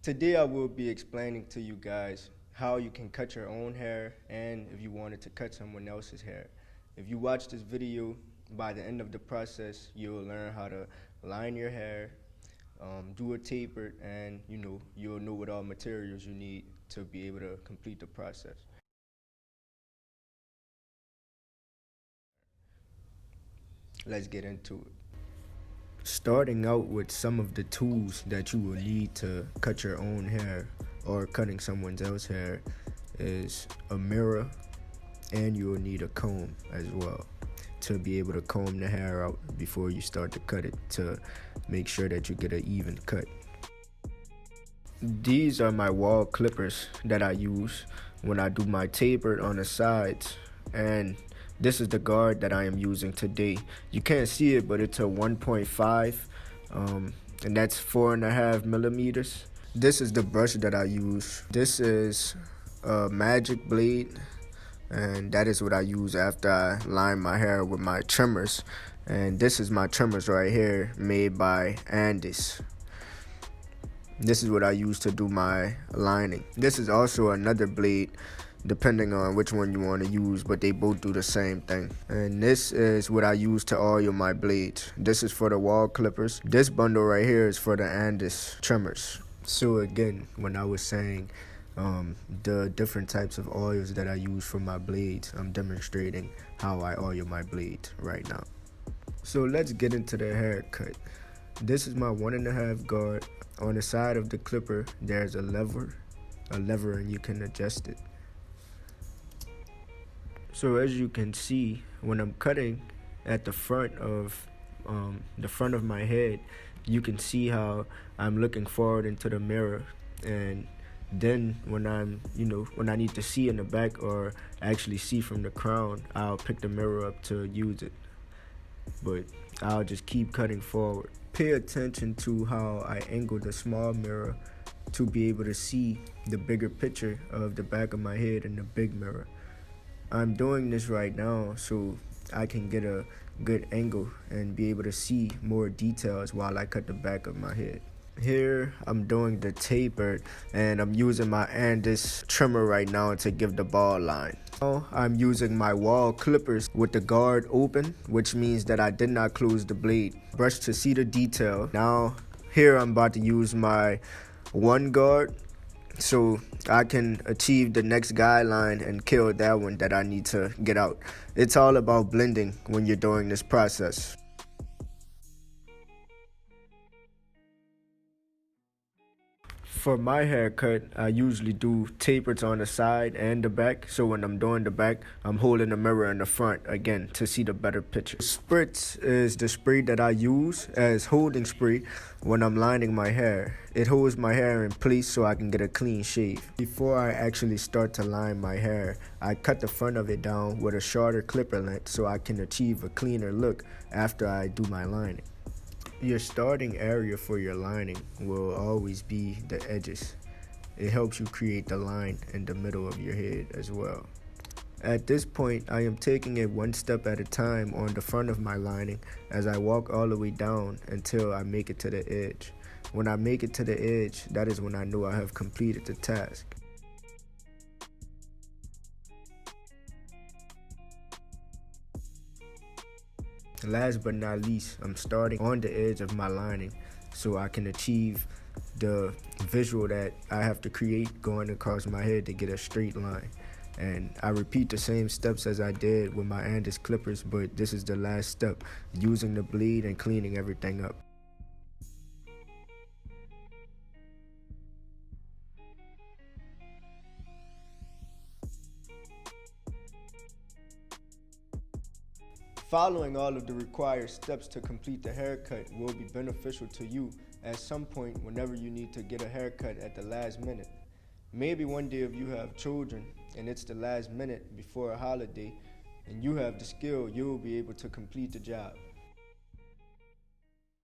Today I will be explaining to you guys how you can cut your own hair and if you wanted to cut someone else's hair. If you watch this video, by the end of the process, you'll learn how to line your hair, do a taper, and you'll know what all materials you need to be able to complete the process. Let's get into it. Starting out with some of the tools that you will need to cut your own hair or cutting someone else's hair is a mirror, and you will need a comb as well to be able to comb the hair out before you start to cut it to make sure that you get an even cut. These are my wall clippers that I use when I do my taper on the sides, and this is the guard that I am using today. You can't see it, but it's a 1.5, and that's 4.5 millimeters. This is the brush that I use. This is a magic blade, and that is what I use after I line my hair with my trimmers. And this is my trimmers right here, made by Andis. This is what I use to do my lining. This is also another blade, depending on which one you want to use, but they both do the same thing. And this is what I use to oil my blades. This is for the wall clippers. This bundle right here is for the Andis trimmers. So again, when I was saying the different types of oils that I use for my blades, I'm demonstrating how I oil my blades right now. So let's get into the haircut. This is my 1.5 guard. On the side of the clipper, there's a lever, and you can adjust it. So as you can see, when I'm cutting at the front of my head, you can see how I'm looking forward into the mirror, and then when when I need to see in the back or actually see from the crown, I'll pick the mirror up to use it. But I'll just keep cutting forward. Pay attention to how I angle the small mirror to be able to see the bigger picture of the back of my head in the big mirror. I'm doing this right now so I can get a good angle and be able to see more details while I cut the back of my head. Here I'm doing the taper, and I'm using my Andis trimmer right now to give the ball line. Now I'm using my wall clippers with the guard open, which means that I did not close the blade. Brush to see the detail. Now here I'm about to use my one guard so I can achieve the next guideline and kill that one that I need to get out. It's all about blending when you're doing this process. For my haircut, I usually do tapers on the side and the back. So when I'm doing the back, I'm holding the mirror in the front again to see the better picture. Spritz is the spray that I use as holding spray when I'm lining my hair. It holds my hair in place so I can get a clean shave. Before I actually start to line my hair, I cut the front of it down with a shorter clipper length so I can achieve a cleaner look after I do my lining. Your starting area for your lining will always be the edges. It helps you create the line in the middle of your head as well. At this point, I am taking it one step at a time on the front of my lining as I walk all the way down until I make it to the edge. When I make it to the edge, that is when I know I have completed the task. Last but not least, I'm starting on the edge of my lining so I can achieve the visual that I have to create going across my head to get a straight line. And I repeat the same steps as I did with my Andis clippers, but this is the last step, using the blade and cleaning everything up. Following all of the required steps to complete the haircut will be beneficial to you at some point whenever you need to get a haircut at the last minute. Maybe one day if you have children and it's the last minute before a holiday and you have the skill, you will be able to complete the job.